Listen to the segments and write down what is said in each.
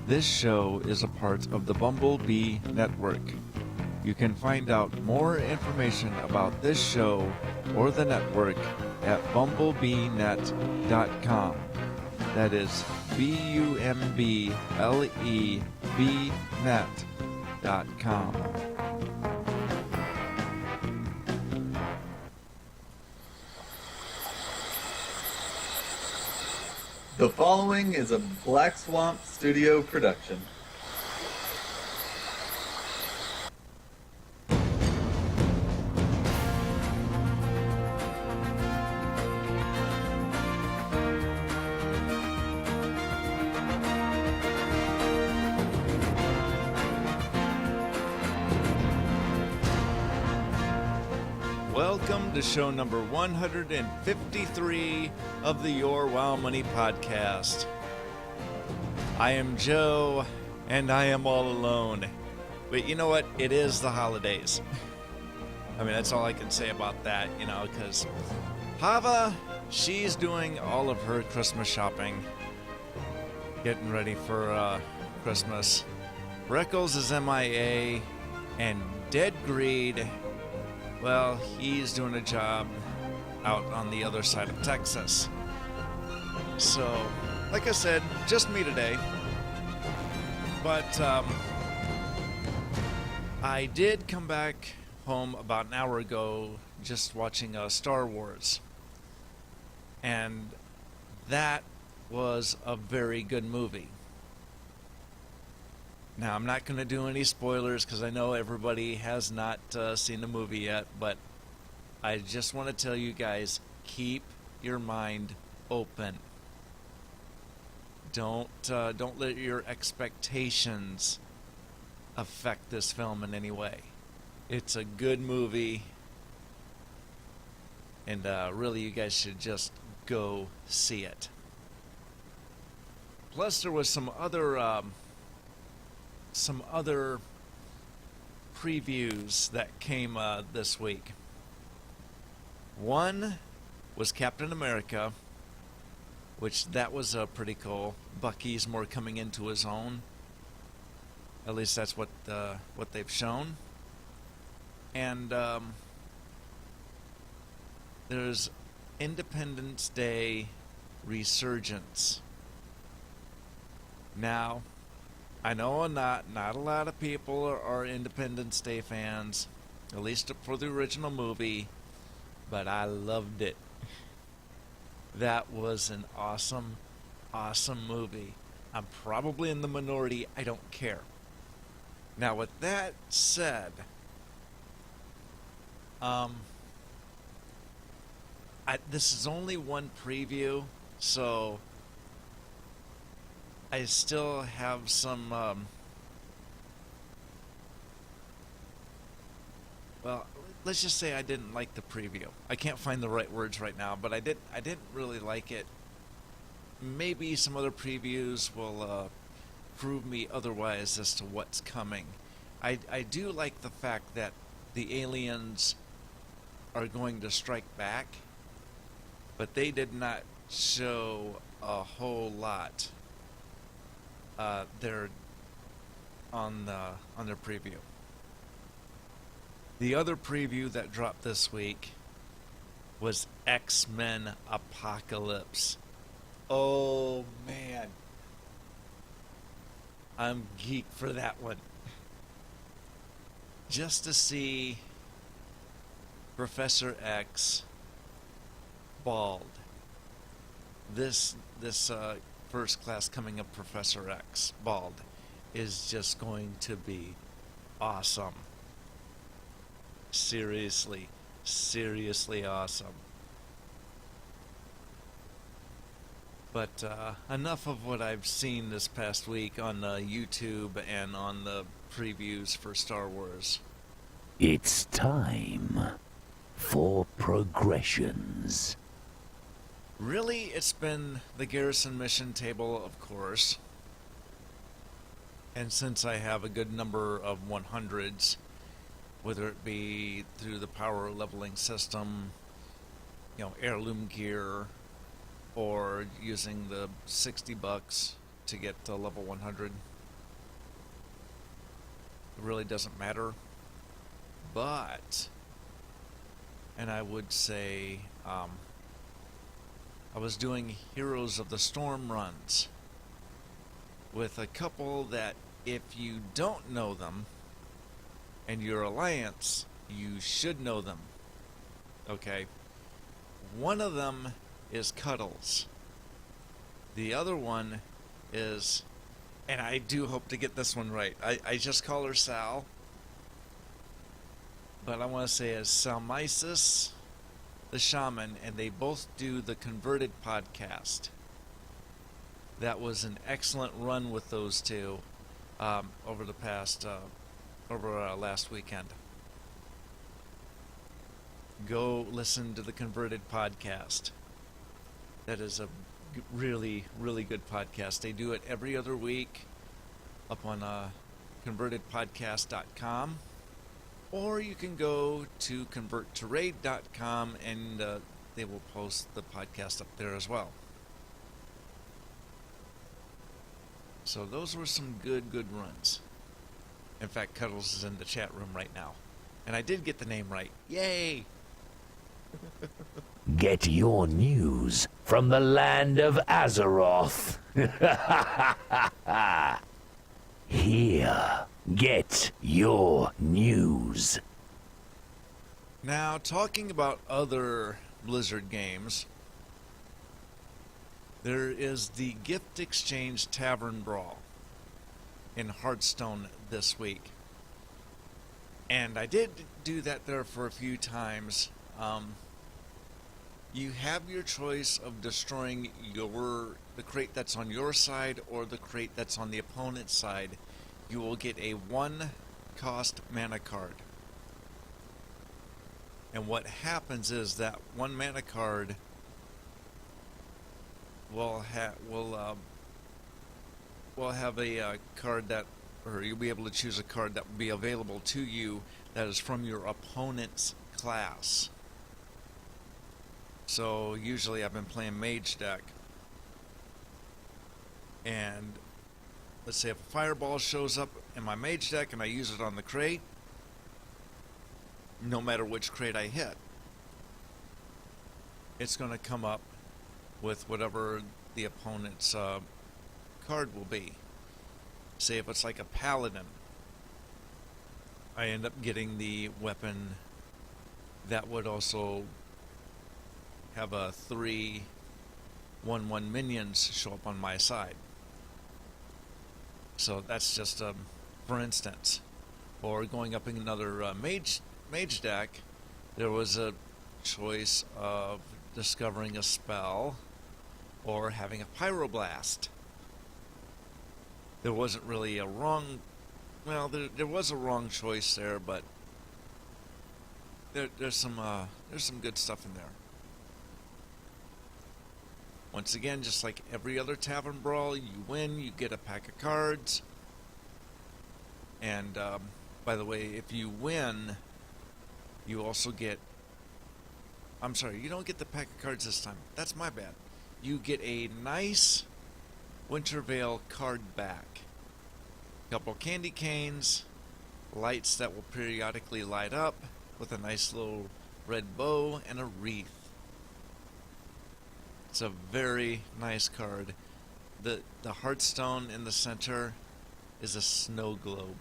This show is a part of the Bumblebee Network. You can find out more information about this show or the network at bumblebeenet.com. That is BUMBLEB net.com. The following is a Black Swamp Studio production. Welcome to show number 153 of the Your Wow Money podcast. I am Joe, and I am all alone. But you know what? It is the holidays. I mean, that's all I can say about that, because Hava, she's doing all of her Christmas shopping, getting ready for Christmas. Freckles is MIA, and Dead Greed, well, he's doing a job out on the other side of Texas. So, like I said, just me today. But I did come back home about an hour ago just watching Star Wars. And that was a very good movie. Now, I'm not going to do any spoilers because I know everybody has not seen the movie yet, but I just want to tell you guys, keep your mind open. Don't let your expectations affect this film in any way. It's a good movie, and really you guys should just go see it. Plus, there was some other previews that came this week. One was Captain America, which that was pretty cool. Bucky's more coming into his own. At least that's what they've shown. And there's Independence Day Resurgence. Now, I know not a lot of people are Independence Day fans, at least for the original movie, but I loved it. That was an awesome, awesome movie. I'm probably in the minority. I don't care. Now, with that said, this is only one preview, so I still have some, well, let's just say I didn't like the preview. I can't find the right words right now, but I didn't really like it. Maybe some other previews will prove me otherwise as to what's coming. I do like the fact that the aliens are going to strike back, but they did not show a whole lot. They're on their preview. The other preview that dropped this week was X-Men Apocalypse. Oh man, I'm geek for that one. Just to see Professor X bald. This first class coming of Professor X bald is just going to be awesome. Seriously awesome. But enough of what I've seen this past week on YouTube and on the previews for Star Wars. It's time for progressions. Really, it's been the Garrison Mission table, of course. And since I have a good number of 100s, whether it be through the power leveling system, heirloom gear, or using the $60 to get to level 100, It really doesn't matter. But, and I would say, I was doing Heroes of the Storm runs with a couple that if you don't know them and your alliance, you should know them. Okay? One of them is Cuddles. The other one is, and I do hope to get this one right, I just call her Sal, but I want to say is Salmisis the Shaman, and they both do the Converted podcast. That was an excellent run with those two over the past, last weekend. Go listen to the Converted podcast. That is a really, really good podcast. They do it every other week up on convertedpodcast.com. Or you can go to converttoraid.com and they will post the podcast up there as well. So those were some good runs. In fact, Cuddles is in the chat room right now. And I did get the name right. Yay! Get your news from the land of Azeroth. Here, get your news. Now, talking about other Blizzard games, there is the Gift Exchange Tavern Brawl in Hearthstone this week. And I did do that there for a few times. You have your choice of destroying the crate that's on your side or the crate that's on the opponent's side. You will get a 1-cost mana card. And what happens is that 1 mana card will have a card that, or you'll be able to choose a card that will be available to you that is from your opponent's class. So usually I've been playing Mage deck, and let's say if a Fireball shows up in my Mage deck and I use it on the crate, no matter which crate I hit, it's going to come up with whatever the opponent's card will be. Say if it's like a Paladin, I end up getting the weapon that would also have a 3/1/1 minions show up on my side. So that's just for instance. Or going up in another mage deck, there was a choice of discovering a spell or having a pyroblast. There wasn't really a wrong, well, there was a wrong choice there, but there's some good stuff in there. Once again, just like every other Tavern Brawl, you win, you get a pack of cards. And, by the way, if you win, you also get... I'm sorry, you don't get the pack of cards this time. That's my bad. You get a nice Wintervale card back. A couple candy canes, lights that will periodically light up with a nice little red bow, and a wreath. It's a very nice card. The Hearthstone in the center is a snow globe.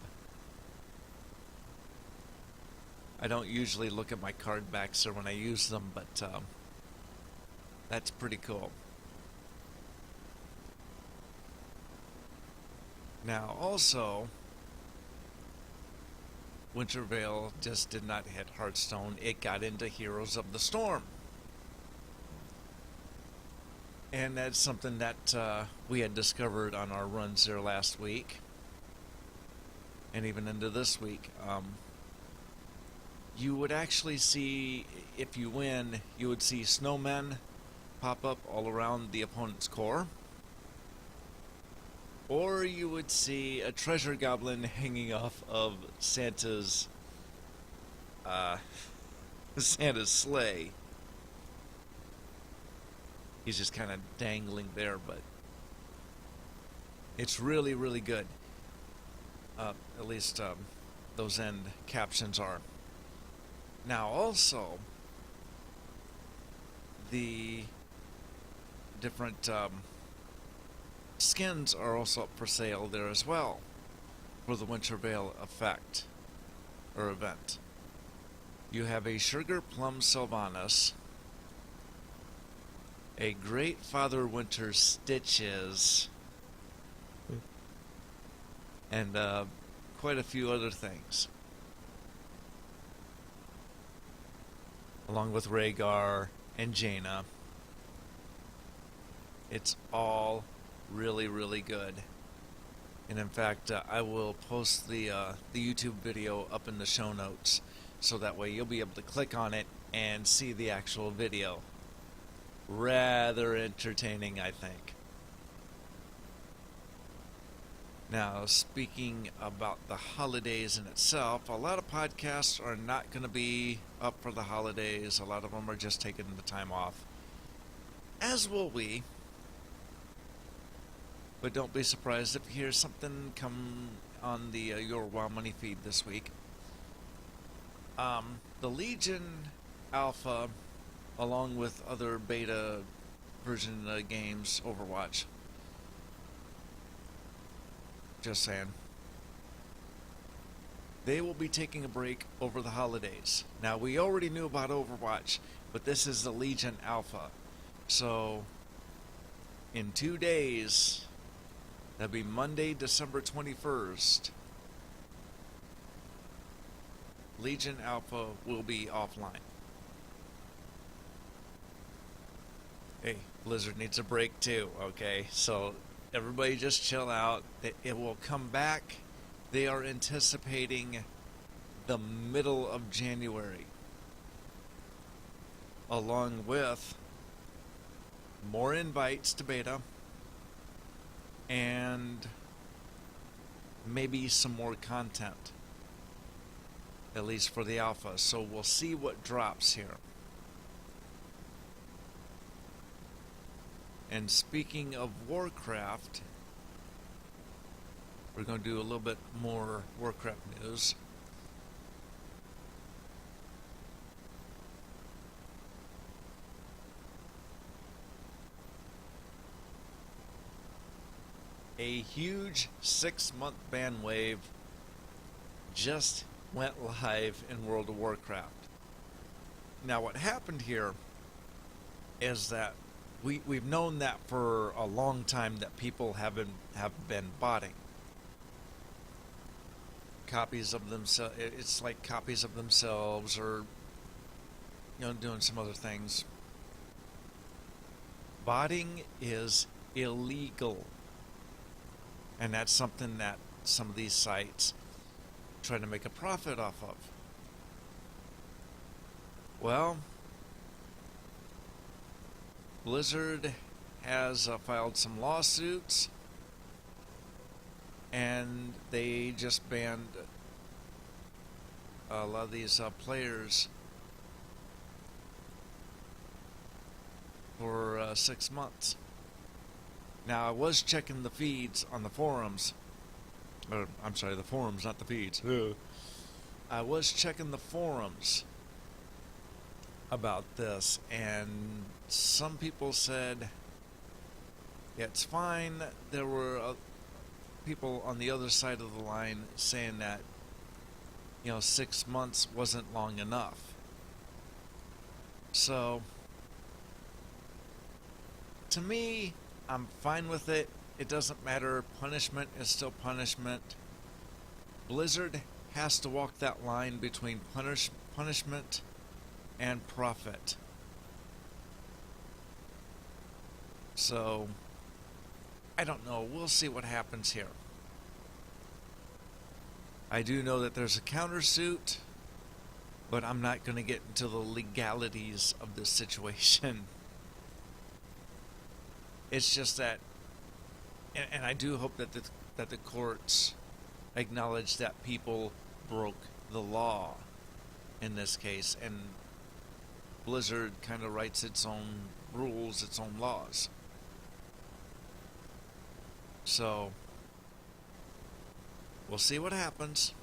I don't usually look at my card backs or when I use them, but that's pretty cool. Now also, Wintervale just did not hit Hearthstone. It got into Heroes of the Storm. And that's something that we had discovered on our runs there last week. And even into this week. You would actually see, if you win, you would see snowmen pop up all around the opponent's core. Or you would see a treasure goblin hanging off of Santa's sleigh. He's just kind of dangling there, but it's really, really good. At least those end captions are. Now also, the different skins are also up for sale there as well for the Winter Veil effect or event. You have a Sugar Plum Sylvanas, a Great Father Winter Stitches, and quite a few other things. Along with Rhaegar and Jaina. It's all really, really good. And in fact, I will post the YouTube video up in the show notes, so that way you'll be able to click on it and see the actual video. Rather entertaining, I think. Now, speaking about the holidays in itself, a lot of podcasts are not going to be up for the holidays. A lot of them are just taking the time off, as will we. But don't be surprised if you hear something come on the Your Wild Money feed this week. The Legion Alpha, along with other beta version games, Overwatch. Just saying. They will be taking a break over the holidays. Now, we already knew about Overwatch, but this is the Legion Alpha. So, in 2 days, that'll be Monday, December 21st, Legion Alpha will be offline. Hey, Blizzard needs a break too, okay? So everybody just chill out. It will come back. They are anticipating the middle of January, along with more invites to beta and maybe some more content, at least for the alpha. So we'll see what drops here. And speaking of Warcraft, we're going to do a little bit more Warcraft news. A huge 6-month ban wave just went live in World of Warcraft. Now, what happened here is that we've known that for a long time, that people have been botting copies of themselves. It's like copies of themselves, or doing some other things. Botting is illegal, and that's something that some of these sites try to make a profit off of. Well, Blizzard has filed some lawsuits, and they just banned a lot of these players for 6 months. Now, I was checking the feeds on the forums. I'm sorry, the forums, not the feeds. I was checking the forums about this, and some people said it's fine. There were people on the other side of the line saying that 6 months wasn't long enough. So to me, I'm fine with it. It doesn't matter. Punishment is still punishment. Blizzard has to walk that line between punishment and profit. So I don't know. We'll see what happens here. I do know that there's a countersuit, but I'm not going to get into the legalities of this situation. It's just that, and I do hope that the courts acknowledge that people broke the law in this case, and Blizzard kind of writes its own rules, its own laws. So we'll see what happens.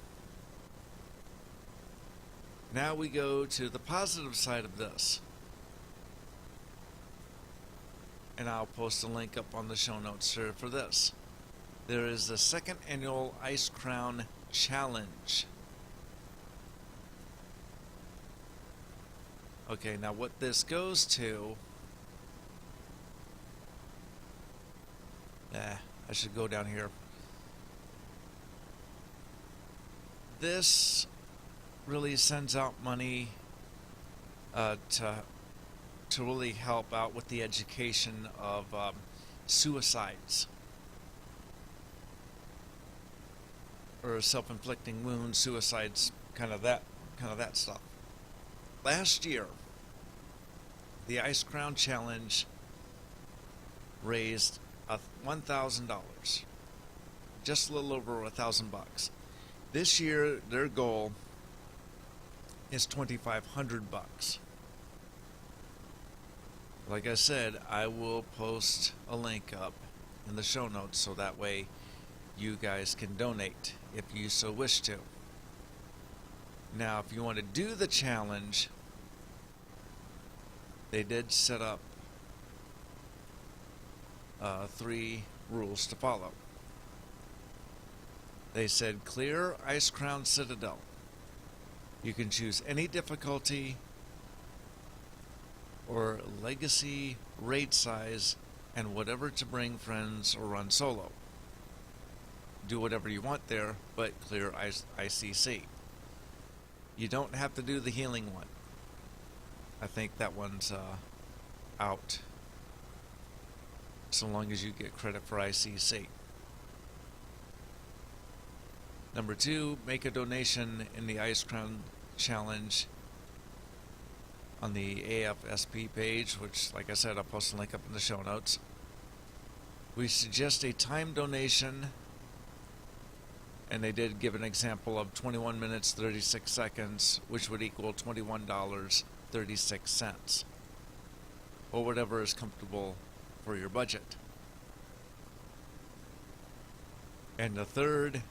Now we go to the positive side of this. And I'll post a link up on the show notes here for this. There is the Second Annual Icecrown Challenge. Okay, now what this goes to... I should go down here. This really sends out money to really help out with the education of suicides or self-inflicting wounds, suicides, kind of that stuff. Last year, the Icecrown Challenge raised $1,000, just a little over $1,000. This year, their goal is $2,500. Like I said, I will post a link up in the show notes so that way you guys can donate if you so wish to. Now, if you want to do the challenge, they did set up 3 rules to follow. They said clear Icecrown Citadel. You can choose any difficulty or legacy raid size and whatever to bring friends or run solo. Do whatever you want there, but clear ICC. You don't have to do the healing one. I think that one's out, so long as you get credit for ICC. Number 2, make a donation in the Icecrown Challenge on the AFSP page, which, like I said, I'll post a link up in the show notes. We suggest a time donation, and they did give an example of 21 minutes 36 seconds, which would equal $21.36, or whatever is comfortable for your budget. And the third,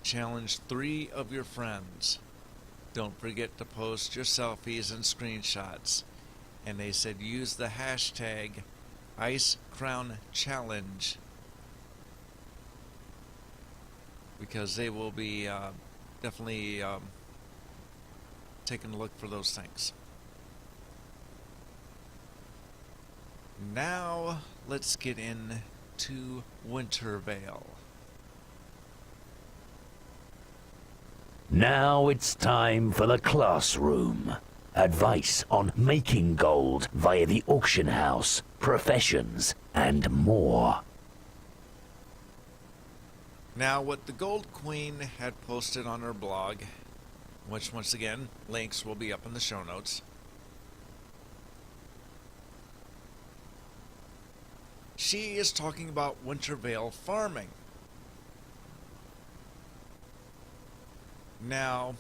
challenge 3 of your friends. Don't forget to post your selfies and screenshots. And they said use the hashtag #IcecrownChallenge, because they will be definitely taking a look for those things. Now let's get into Wintervale. Now it's time for the classroom. Advice on making gold via the auction house, professions, and more. Now, what the Gold Queen had posted on her blog, which once again, links will be up in the show notes. She is talking about Wintervale farming. Now,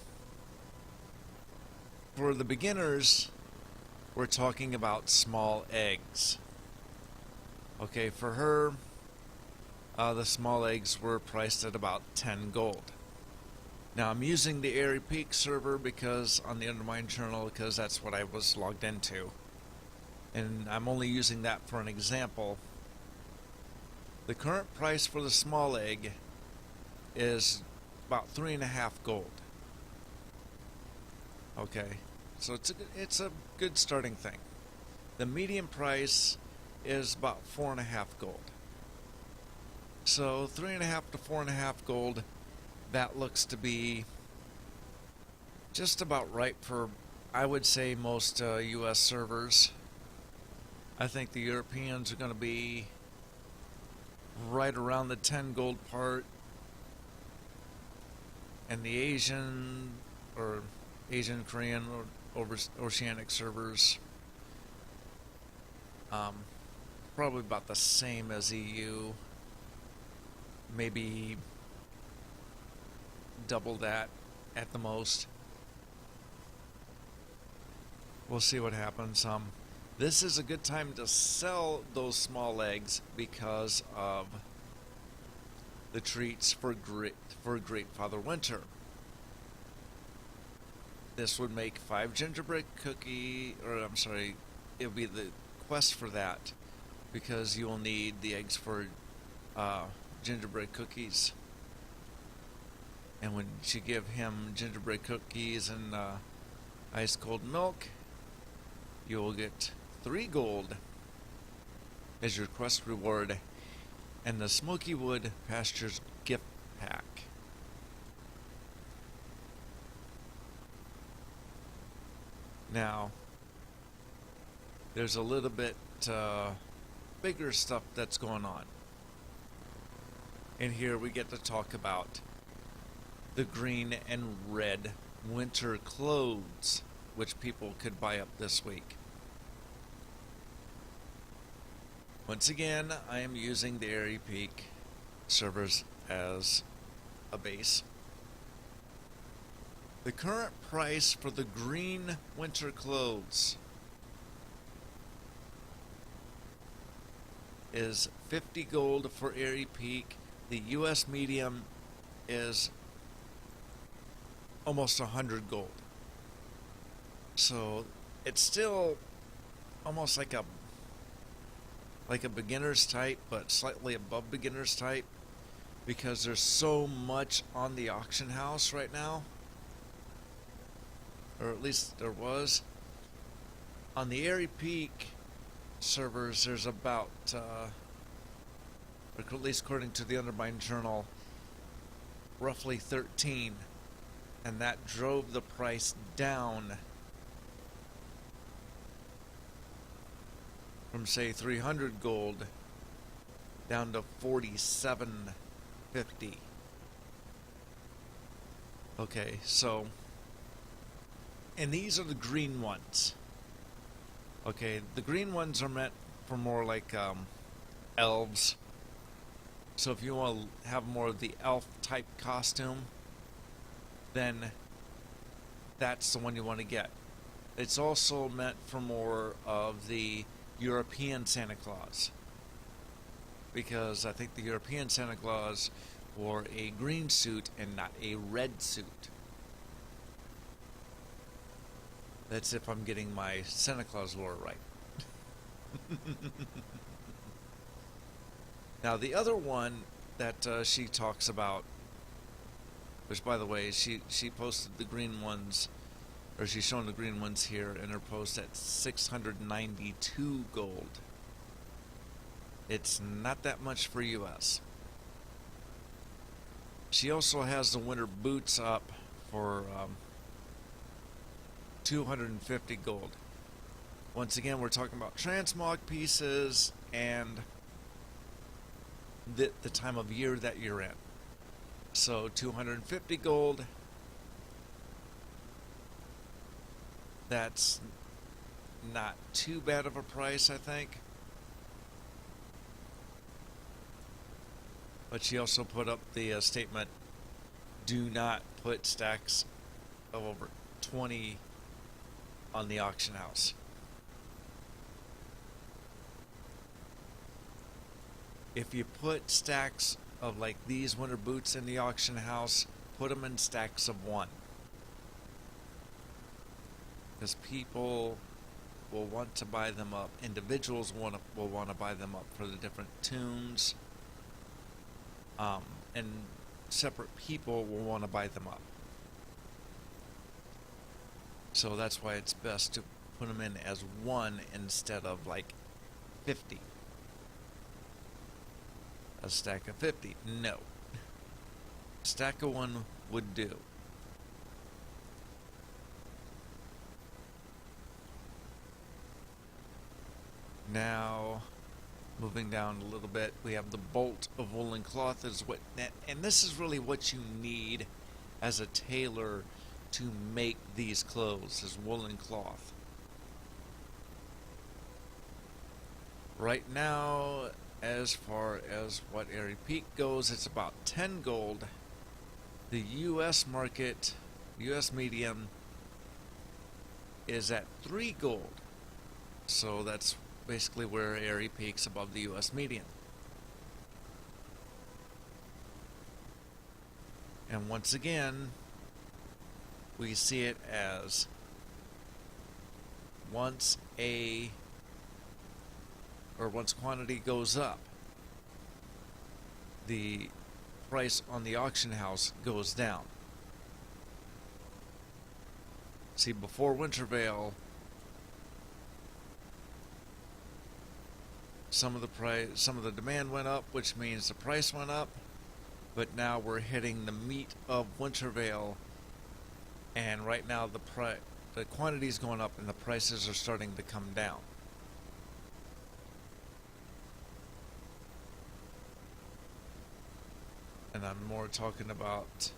for the beginners, we're talking about small eggs. Okay, for her, the small eggs were priced at about 10 gold. Now, I'm using the Airy Peak server because on the Undermine Journal, because that's what I was logged into. And I'm only using that for an example. The current price for the small egg is about 3.5 gold. Okay, so it's a good starting thing. The medium price is about 4.5 gold. So 3.5 to 4.5 gold, that looks to be just about right for, I would say, most US servers. I think the Europeans are going to be right around the 10 gold part, and the Asian, Korean, or oceanic servers, probably about the same as EU, maybe double that at the most. We'll see what happens. This is a good time to sell those small eggs because of the treats for Great Father Winter. This would make 5 gingerbread cookie, or I'm sorry, it would be the quest for that, because you will need the eggs for gingerbread cookies. And when you give him gingerbread cookies and ice cold milk, you will get 3 gold as your quest reward, and the Smoky Wood Pastures gift pack. Now, there's a little bit bigger stuff that's going on. And here we get to talk about the green and red winter clothes, which people could buy up this week. Once again, I am using the Airy Peak servers as a base. The current price for the green winter clothes is 50 gold for Airy Peak. The US medium is almost 100 gold. So it's still almost like a beginner's type, but slightly above beginner's type, because there's so much on the auction house right now. Or at least there was. On the Airy Peak servers, there's about, or at least according to the Undermine Journal, roughly 13. And that drove the price down from, say, 300 gold down to 47.50. Okay, so, and these are the green ones. Okay, the green ones are meant for more like elves. So if you want to have more of the elf type costume, then that's the one you want to get. It's also meant for more of the European Santa Claus, because I think the European Santa Claus wore a green suit and not a red suit. That's if I'm getting my Santa Claus lore right. Now the other one that she talks about, which by the way, she posted the green ones, or she's showing the green ones here in her post at 692 gold. It's not that much for US. She also has the winter boots up for 250 gold. Once again, we're talking about transmog pieces and the time of year that you're in. So 250 gold. That's not too bad of a price, I think. But she also put up the statement, do not put stacks of over 20 on the auction house. If you put stacks of like these winter boots in the auction house, put them in stacks of 1. Because people will want to buy them up. Individuals will want to buy them up for the different tunes. And separate people will want to buy them up. So that's why it's best to put them in as 1 instead of like 50. A stack of 50. No. A stack of 1 would do. Now, moving down a little bit, we have the bolt of woolen cloth is what, and this is really what you need as a tailor to make these clothes, is woolen cloth. Right now, as far as what Airy Peak goes, it's about 10 gold. The US market, US medium, is at 3 gold. So that's basically where Airy Peak's above the US median. And once again, we see it as once quantity goes up, the price on the auction house goes down. See, before Winter Veil, some of the demand went up, which means the price went up. But now we're hitting the meat of Winter Veil, and right now the quantity is going up and the prices are starting to come down. And I'm more talking about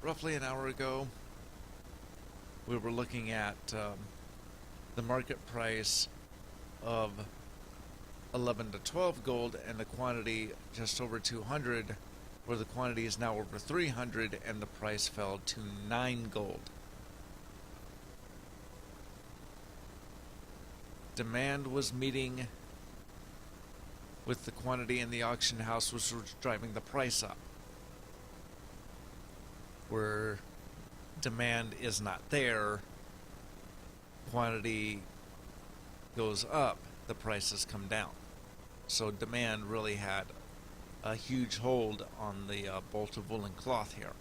roughly an hour ago, we were looking at the market price of 11 to 12 gold and the quantity just over 200, where the quantity is now over 300 and the price fell to 9 gold. Demand was meeting with the quantity in the auction house, which was driving the price up. Where demand is not there, quantity goes up, the prices come down. So demand really had a huge hold on the bolt of woolen cloth here.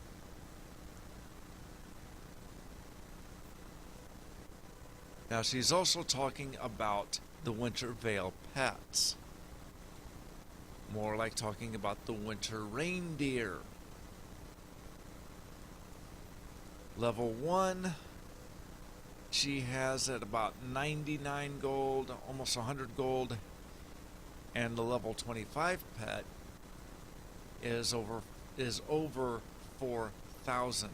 Now she's also talking about the Winter Veil pets. More like talking about the Winter Reindeer. Level 1, she has at about 99 gold, almost 100 gold. And the level 25 pet is over 4,000.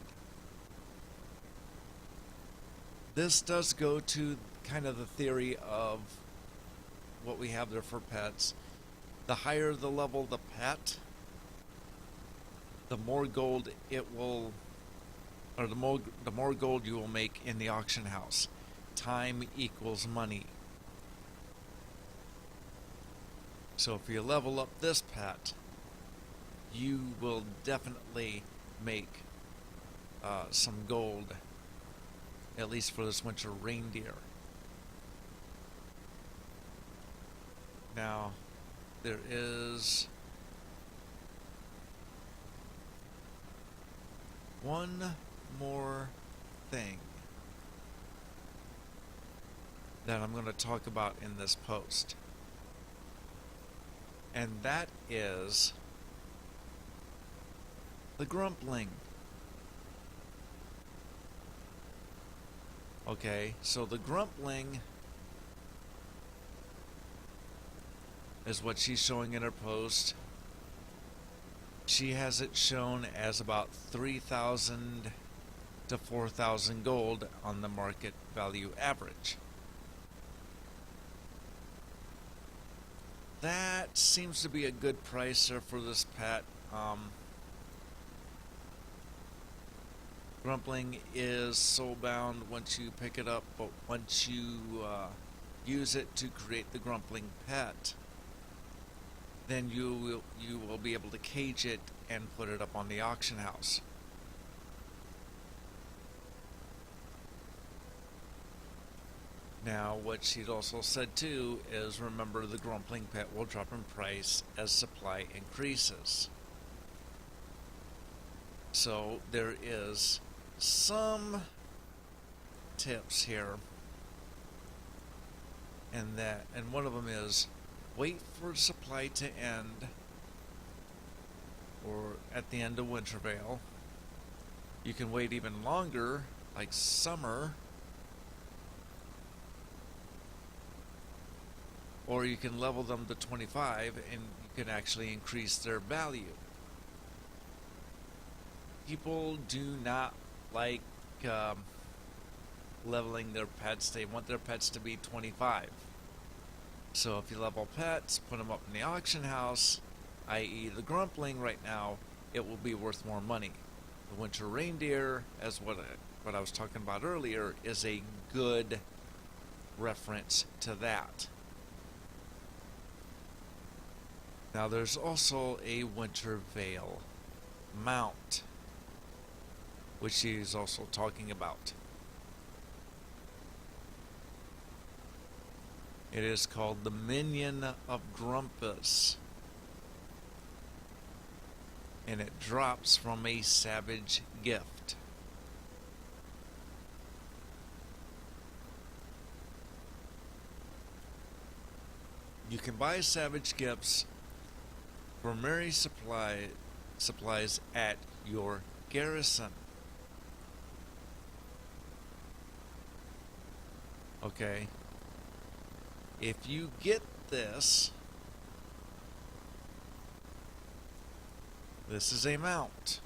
This does go to kind of the theory of what we have there for pets. The higher the level the pet, the more gold it will, or the more gold you will make in the auction house. Time equals money. So if you level up this pet, you will definitely make some gold, at least for this Winter Reindeer. Now, there is one more thing that I'm going to talk about in this post. And that is the Grumpling. Okay, so the Grumpling is what she's showing in her post. She has it shown as about 3,000 to 4,000 gold on the market value average. That seems to be a good price there for this pet. Grumpling is soulbound once you pick it up, but once you use it to create the Grumpling pet, then you will be able to cage it and put it up on the auction house. Now, what she'd also said too is, remember, the Grumpling pet will drop in price as supply increases. So there is some tips here, and one of them is wait for supply to end, or at the end of Winter Veil. You can wait even longer, like summer, or you can level them to 25 and you can actually increase their value. People do not like leveling their pets. They want their pets to be 25. So if you level pets, put them up in the auction house, i.e. the Grumpling right now, it will be worth more money. The Winter Reindeer, as what I was talking about earlier, is a good reference to that. Now there's also a Winter Veil mount. which she is also talking about. It is called the Minion of Grumpus, and it drops from a savage gift. You can buy savage gifts for merry supplies at your garrison. Okay. If you get this, this is a mount.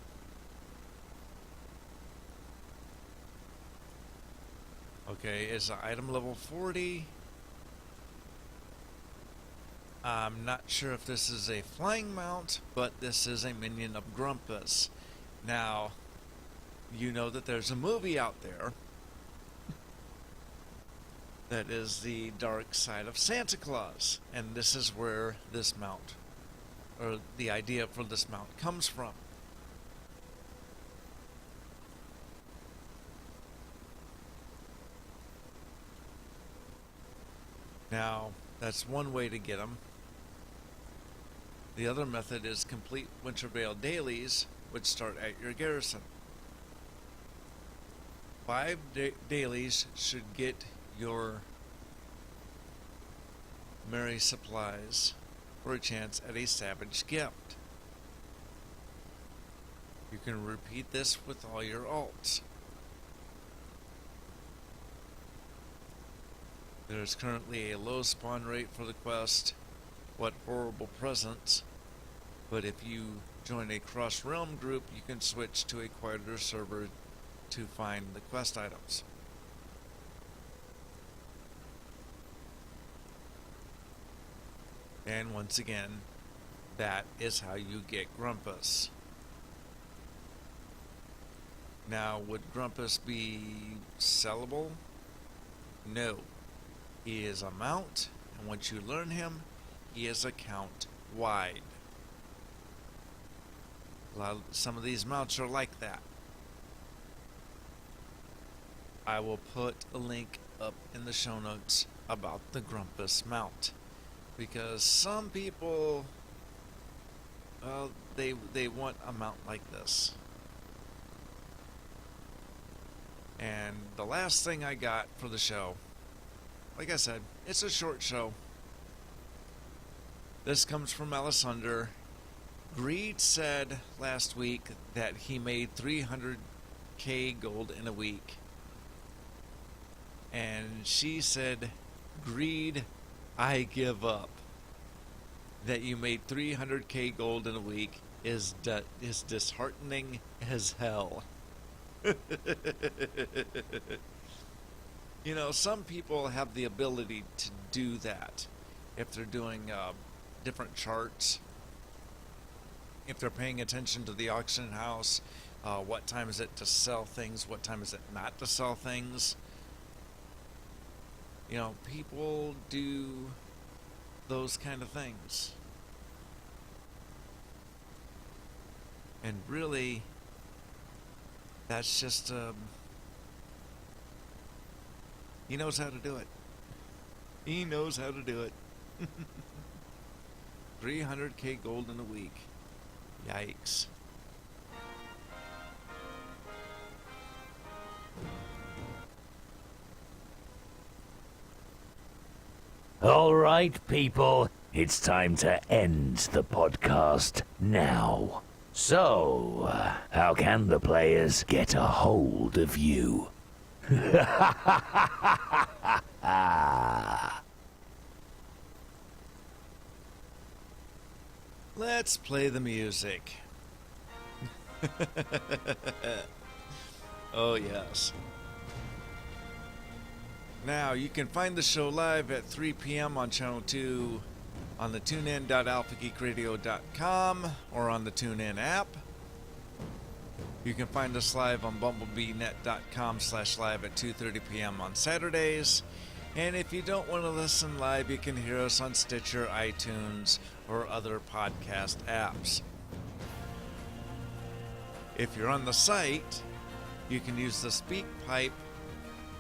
Okay, it's an item level 40. I'm not sure if this is a flying mount, but this is a minion of Grumpus. Now, you know that there's a movie out there that is The Dark Side of Santa Claus, and this is where this mount, or the idea for this mount, comes from. Now, that's one way to get them. The other method is complete Winter Veil dailies, which start at your garrison. 5 dailies should get your merry supplies for a chance at a savage gift. You can repeat this with all your alts. There is currently a low spawn rate for the quest, What Horrible Presents, but if you join a cross-realm group, you can switch to a quieter server to find the quest items. And once again, that is how you get Grumpus. Now, would Grumpus be sellable? No. He is a mount, and once you learn him, he is account wide. Some of these mounts are like that. I will put a link up in the show notes about the Grumpus mount, because some people, well, they want a mount like this. And the last thing I got for the show, like I said, it's a short show. This comes from Alessander. Greed said last week that he made 300k gold in a week. And she said, Greed, I give up. That you made 300k gold in a week is disheartening as hell. You know, some people have the ability to do that if they're doing different charts, if they're paying attention to the auction house, what time is it to sell things, what time is it not to sell things. You know, people do those kind of things. And really, that's just, he knows how to do it. He knows how to do it. 300k gold in a week. Yikes. All right, people, it's time to end the podcast now. So, how can the players get a hold of you? Let's play the music. Oh, yes. Now, you can find the show live at 3 p.m. on Channel 2 on the tunein.alphageekradio.com or on the TuneIn app. You can find us live on bumblebeenet.com/live at 2:30 p.m. on Saturdays. And if you don't want to listen live, you can hear us on Stitcher, iTunes, or other podcast apps. If you're on the site, you can use the speak pipe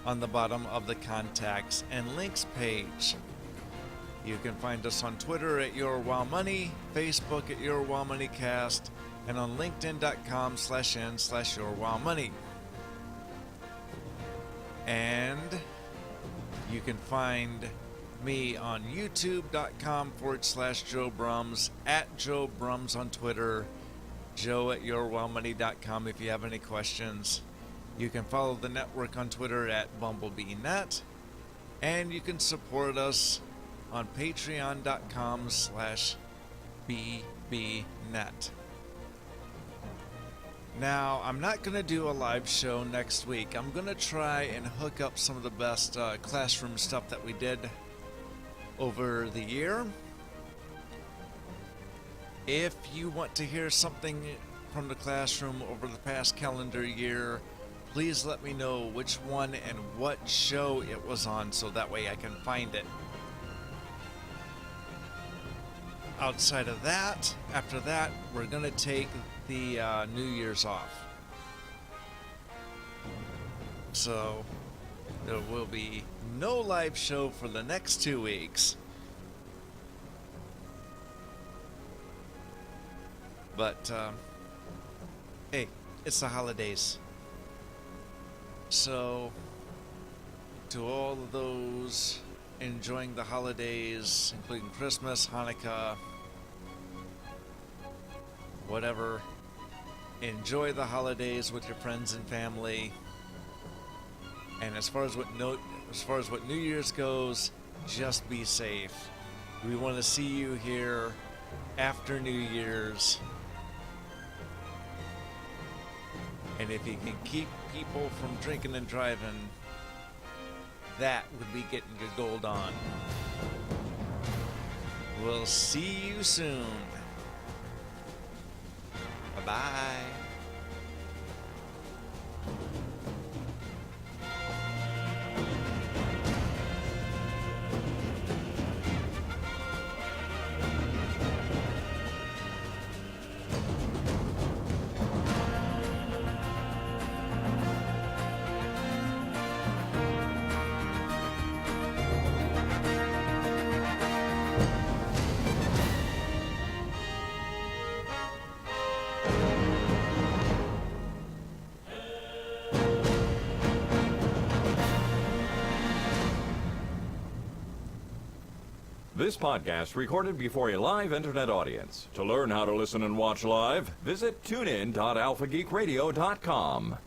on the bottom of the contacts and links page. You can find us on Twitter at YourWildMoney, Facebook at YourWildMoneyCast, and on LinkedIn.com/n/YourWildMoney. And you can find me on YouTube.com/Joe Brums, at Joe Brums on Twitter, Joe at YourWildMoney.com if you have any questions. You can follow the network on Twitter at BumblebeeNet, and you can support us on Patreon.com/BBNet. Now, I'm not going to do a live show next week. I'm going to try and hook up some of the best classroom stuff that we did over the year. If you want to hear something from the classroom over the past calendar year, please let me know which one and what show it was on so that way I can find it. Outside of that, after that, we're going to take the New Year's off. So there will be no live show for the next 2 weeks. But hey, it's the holidays. So to all of those enjoying the holidays, including Christmas, Hanukkah, whatever, enjoy the holidays with your friends and family. And as far as what New Year's goes, just be safe. We want to see you here after New Year's. And if you can keep people from drinking and driving, that would be getting your gold on. We'll see you soon. Bye-bye. This podcast recorded before a live internet audience. To learn how to listen and watch live, visit tunein.alphageekradio.com.